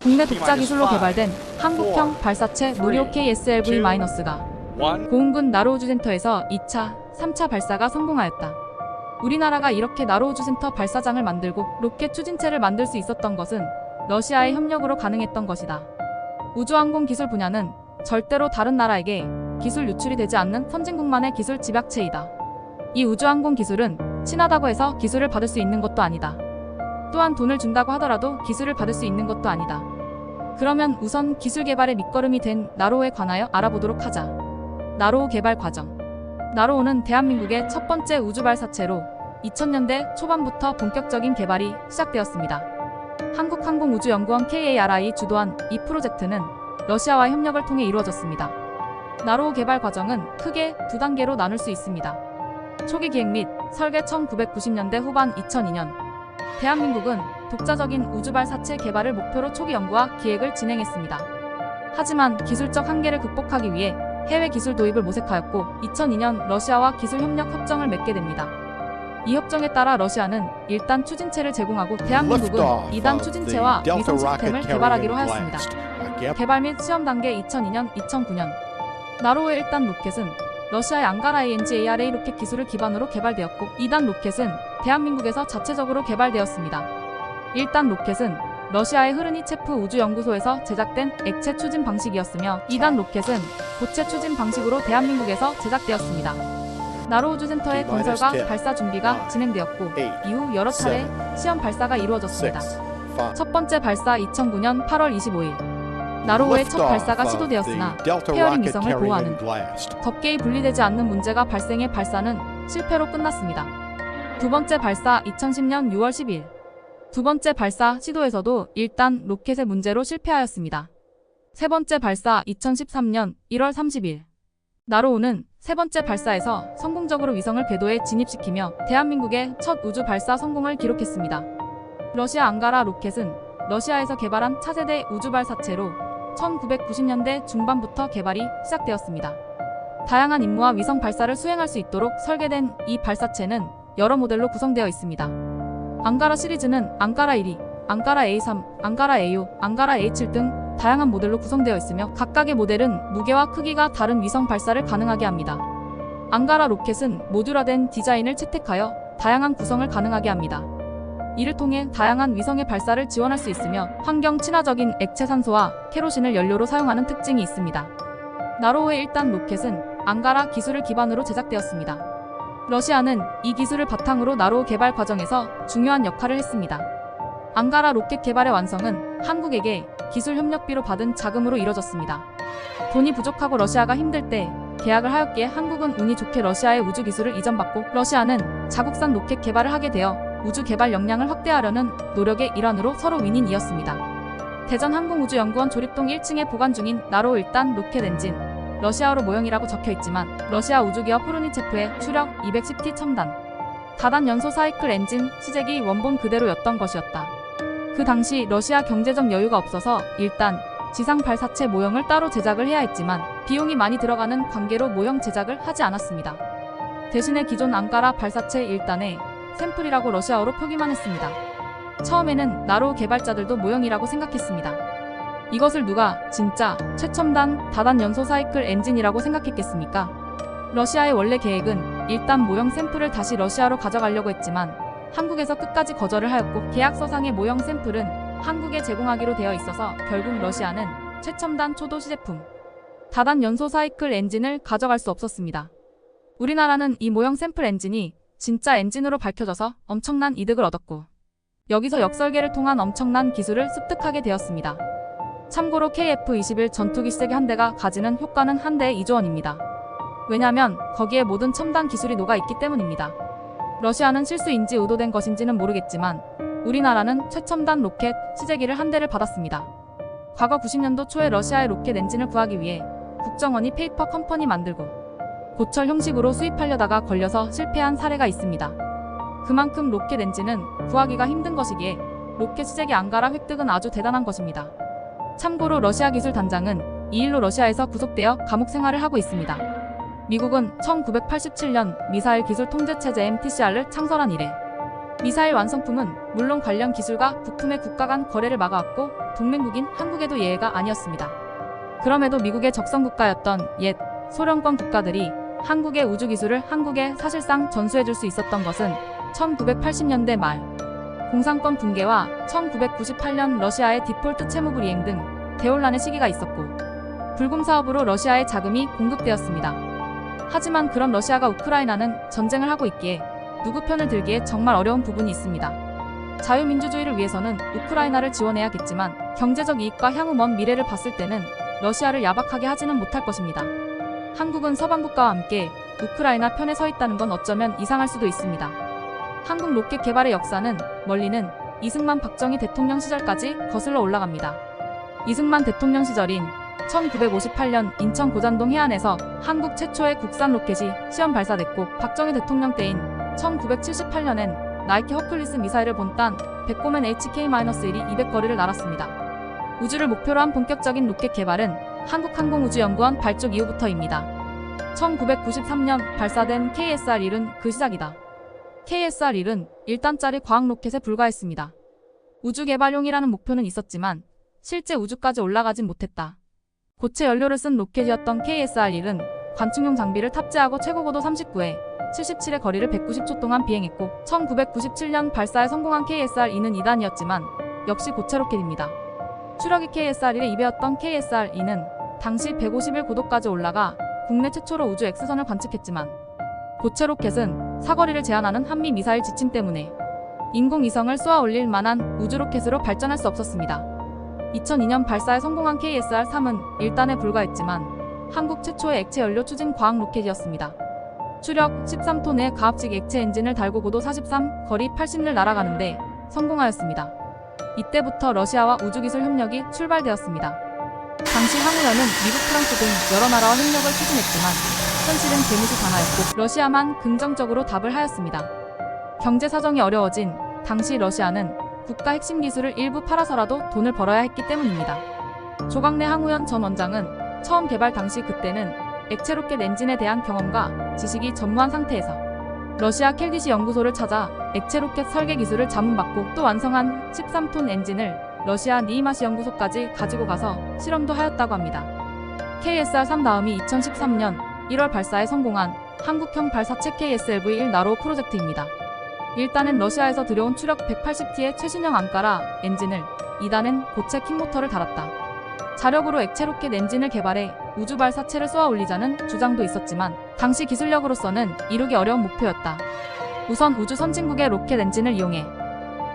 국내 독자 기술로 개발된 한국형 발사체 노리오 KSLV-가 고흥군 나로우주센터에서 2차, 3차 발사가 성공하였다. 우리나라가 이렇게 나로우주센터 발사장을 만들고 로켓 추진체를 만들 수 있었던 것은 러시아의 협력으로 가능했던 것이다. 우주항공 기술 분야는 절대로 다른 나라에게 기술 유출이 되지 않는 선진국만의 기술 집약체이다. 이 우주항공 기술은 친하다고 해서 기술을 받을 수 있는 것도 아니다. 또한 돈을 준다고 하더라도 기술을 받을 수 있는 것도 아니다. 그러면 우선 기술 개발의 밑거름이 된 나로우에 관하여 알아보도록 하자. 나로우 개발 과정. 나로우는 대한민국의 첫 번째 우주발사체로 2000년대 초반부터 본격적인 개발이 시작되었습니다. 한국항공우주연구원 KARI 주도한 이 프로젝트는 러시아와의 협력을 통해 이루어졌습니다. 나로우 개발 과정은 크게 두 단계로 나눌 수 있습니다. 초기 기획 및 설계 1990년대 후반 2002년 대한민국은 독자적인 우주발사체 개발을 목표로 초기 연구와 기획을 진행했습니다. 하지만 기술적 한계를 극복하기 위해 해외 기술 도입을 모색하였고 2002년 러시아와 기술 협력 협정을 맺게 됩니다. 이 협정에 따라 러시아는 1단 추진체를 제공하고 대한민국은 2단 추진체와 위성 시스템을 개발하기로 하였습니다. 개발 및 시험 단계 2002년, 2009년 나로우의 1단 로켓은 러시아의 앙가라 ANGARA 로켓 기술을 기반으로 개발되었고 2단 로켓은 대한민국에서 자체적으로 개발되었습니다. 1단 로켓은 러시아의 흐르니체프 우주연구소에서 제작된 액체 추진 방식이었으며 2단 로켓은 고체 추진 방식으로 대한민국에서 제작되었습니다. 나로우주센터의 건설과 발사 준비가 진행되었고 이후 여러 차례 시험 발사가 이루어졌습니다. 첫 번째 발사 2009년 8월 25일 나로우의 첫 발사가 시도되었으나 페어링 위성을 보호하는 덮개이 분리되지 않는 문제가 발생해 발사는 실패로 끝났습니다. 두 번째 발사 2010년 6월 10일 두 번째 발사 시도에서도 1단 로켓의 문제로 실패하였습니다. 세 번째 발사 2013년 1월 30일 나로우는 세 번째 발사에서 성공적으로 위성을 궤도에 진입시키며 대한민국의 첫 우주 발사 성공을 기록했습니다. 러시아 앙가라 로켓은 러시아에서 개발한 차세대 우주발사체로 1990년대 중반부터 개발이 시작되었습니다. 다양한 임무와 위성 발사를 수행할 수 있도록 설계된 이 발사체는 여러 모델로 구성되어 있습니다. 앙가라 시리즈는 앙가라 1이, 앙가라 A3, 앙가라 A5, 앙가라 A7 등 다양한 모델로 구성되어 있으며 각각의 모델은 무게와 크기가 다른 위성 발사를 가능하게 합니다. 앙가라 로켓은 모듈화된 디자인을 채택하여 다양한 구성을 가능하게 합니다. 이를 통해 다양한 위성의 발사를 지원할 수 있으며 환경 친화적인 액체 산소와 케로신을 연료로 사용하는 특징이 있습니다. 나로우의 1단 로켓은 앙가라 기술을 기반으로 제작되었습니다. 러시아는 이 기술을 바탕으로 나로우 개발 과정에서 중요한 역할을 했습니다. 앙가라 로켓 개발의 완성은 한국에게 기술 협력비로 받은 자금으로 이뤄졌습니다. 돈이 부족하고 러시아가 힘들 때 계약을 하였기에 한국은 운이 좋게 러시아의 우주 기술을 이전받고 러시아는 자국산 로켓 개발을 하게 되어 우주 개발 역량을 확대하려는 노력의 일환으로 서로 윈윈이었습니다. 대전항공우주연구원 조립동 1층에 보관 중인 나로우 1단 로켓 엔진 러시아어로 모형이라고 적혀있지만 러시아 우주기업 후르니체프의 추력 210T 첨단 다단 연소 사이클 엔진 시제기 원본 그대로였던 것이었다. 그 당시 러시아 경제적 여유가 없어서 일단 지상 발사체 모형을 따로 제작을 해야 했지만 비용이 많이 들어가는 관계로 모형 제작을 하지 않았습니다. 대신에 기존 앙가라 발사체 1단에 샘플이라고 러시아어로 표기만 했습니다. 처음에는 나로우 개발자들도 모형이라고 생각했습니다. 이것을 누가 진짜 최첨단 다단 연소 사이클 엔진이라고 생각했겠습니까? 러시아의 원래 계획은 1단 모형 샘플을 다시 러시아로 가져가려고 했지만 한국에서 끝까지 거절을 하였고 계약서상의 모형 샘플은 한국에 제공하기로 되어 있어서 결국 러시아는 최첨단 초도 시제품 다단 연소 사이클 엔진을 가져갈 수 없었습니다. 우리나라는 이 모형 샘플 엔진이 진짜 엔진으로 밝혀져서 엄청난 이득을 얻었고 여기서 역설계를 통한 엄청난 기술을 습득하게 되었습니다. 참고로 KF-21 전투기 시제기 한 대가 가지는 효과는 한 대에 2조 원입니다. 왜냐면 거기에 모든 첨단 기술이 녹아있기 때문입니다. 러시아는 실수인지 의도된 것인지는 모르겠지만 우리나라는 최첨단 로켓 시제기를 한 대를 받았습니다. 과거 90년도 초에 러시아의 로켓 엔진을 구하기 위해 국정원이 페이퍼 컴퍼니 만들고 고철 형식으로 수입하려다가 걸려서 실패한 사례가 있습니다. 그만큼 로켓 엔진은 구하기가 힘든 것이기에 로켓 시제기 앙가라 획득은 아주 대단한 것입니다. 참고로 러시아 기술단장은 이 일로 러시아에서 구속되어 감옥 생활을 하고 있습니다. 미국은 1987년 미사일 기술 통제체제 MTCR을 창설한 이래 미사일 완성품은 물론 관련 기술과 부품의 국가 간 거래를 막아왔고 동맹국인 한국에도 예외가 아니었습니다. 그럼에도 미국의 적성국가였던 옛 소련권 국가들이 한국의 우주기술을 한국에 사실상 전수해줄 수 있었던 것은 1980년대 말 공산권 붕괴와 1998년 러시아의 디폴트 채무불이행 등 대혼란의 시기가 있었고 불금 사업으로 러시아에 자금이 공급되었습니다. 하지만 그런 러시아가 우크라이나는 전쟁을 하고 있기에 누구 편을 들기에 정말 어려운 부분이 있습니다. 자유민주주의를 위해서는 우크라이나를 지원해야겠지만 경제적 이익과 향후 먼 미래를 봤을 때는 러시아를 야박하게 하지는 못할 것입니다. 한국은 서방국가와 함께 우크라이나 편에 서 있다는 건 어쩌면 이상할 수도 있습니다. 한국 로켓 개발의 역사는 멀리는 이승만 박정희 대통령 시절까지 거슬러 올라갑니다. 이승만 대통령 시절인 1958년 인천 고잔동 해안에서 한국 최초의 국산 로켓이 시험 발사됐고 박정희 대통령 때인 1978년엔 나이키 허큘리스 미사일을 본딴 백고맨 HK-1이 200거리를 날았습니다. 우주를 목표로 한 본격적인 로켓 개발은 한국항공우주연구원 발족 이후부터입니다. 1993년 발사된 KSR-1은 그 시작이다. KSR-1은 1단짜리 과학로켓에 불과했습니다. 우주개발용이라는 목표는 있었지만 실제 우주까지 올라가진 못했다. 고체 연료를 쓴 로켓이었던 KSR-1은 관측용 장비를 탑재하고 최고고도 39에 77의 거리를 190초 동안 비행했고 1997년 발사에 성공한 KSR-2는 2단이었지만 역시 고체 로켓입니다. 추력이 KSR-1의 2배였던 KSR-2는 당시 151고도까지 올라가 국내 최초로 우주 X선을 관측했지만 고체 로켓은 사거리를 제한하는 한미 미사일 지침 때문에 인공위성을 쏘아 올릴 만한 우주 로켓으로 발전할 수 없었습니다. 2002년 발사에 성공한 KSR-3은 1단에 불과했지만 한국 최초의 액체 연료 추진 과학 로켓이었습니다. 추력 13톤의 가압식 액체 엔진을 달고 고도 43, 거리 80를 날아가는데 성공하였습니다. 이때부터 러시아와 우주기술 협력이 출발되었습니다. 당시 항우연은 미국, 프랑스 등 여러 나라와 협력을 추진했지만 현실은 개무시 당하였고 러시아만 긍정적으로 답을 하였습니다. 경제 사정이 어려워진 당시 러시아는 국가 핵심 기술을 일부 팔아서라도 돈을 벌어야 했기 때문입니다. 조광래 항우연 전 원장은 처음 개발 당시 그때는 액체 로켓 엔진에 대한 경험과 지식이 전무한 상태에서 러시아 켈디시 연구소를 찾아 액체 로켓 설계 기술을 자문받고 또 완성한 13톤 엔진을 러시아 니이마시 연구소까지 가지고 가서 실험도 하였다고 합니다. KSR-3 다음이 2013년 1월 발사에 성공한 한국형 발사체 KSLV-1 나로우 프로젝트입니다. 1단은 러시아에서 들여온 추력 180T의 최신형 앙까라 엔진을 2단은 고체 킥모터를 달았다. 자력으로 액체 로켓 엔진을 개발해 우주 발사체를 쏘아 올리자는 주장도 있었지만 당시 기술력으로서는 이루기 어려운 목표였다. 우선 우주 선진국의 로켓 엔진을 이용해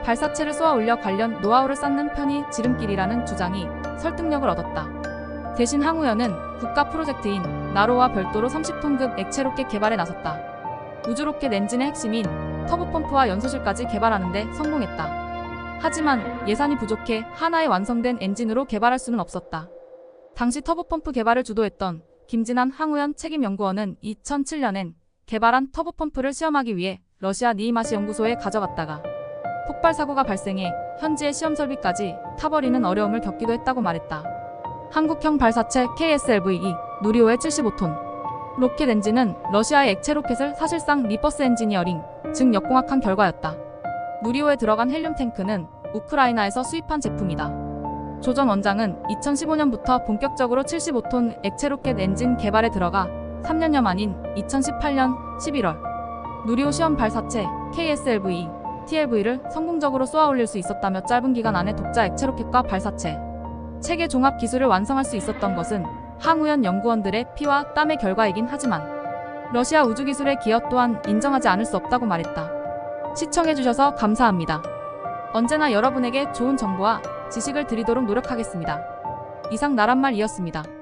발사체를 쏘아 올려 관련 노하우를 쌓는 편이 지름길이라는 주장이 설득력을 얻었다. 대신 항우연은 국가 프로젝트인 나로와 별도로 30톤급 액체 로켓 개발에 나섰다. 우주 로켓 엔진의 핵심인 터보펌프와 연소실까지 개발하는 데 성공했다. 하지만 예산이 부족해 하나의 완성된 엔진으로 개발할 수는 없었다. 당시 터보펌프 개발을 주도했던 김진한 항우연 책임연구원은 2007년엔 개발한 터보펌프를 시험하기 위해 러시아 니이마시 연구소에 가져갔다가 폭발 사고가 발생해 현지의 시험 설비까지 타버리는 어려움을 겪기도 했다고 말했다. 한국형 발사체 KSLV-2 누리호의 75톤 로켓 엔진은 러시아의 액체 로켓을 사실상 리버스 엔지니어링, 즉 역공학한 결과였다. 누리호에 들어간 헬륨 탱크는 우크라이나에서 수입한 제품이다. 조 전 원장은 2015년부터 본격적으로 75톤 액체 로켓 엔진 개발에 들어가 3년여 만인 2018년 11월 누리호 시험 발사체 KSLV, TLV를 성공적으로 쏘아 올릴 수 있었다며 짧은 기간 안에 독자 액체 로켓과 발사체 체계 종합 기술을 완성할 수 있었던 것은 항우연 연구원들의 피와 땀의 결과이긴 하지만 러시아 우주기술의 기여 또한 인정하지 않을 수 없다고 말했다. 시청해주셔서 감사합니다. 언제나 여러분에게 좋은 정보와 지식을 드리도록 노력하겠습니다. 이상 나란말이었습니다.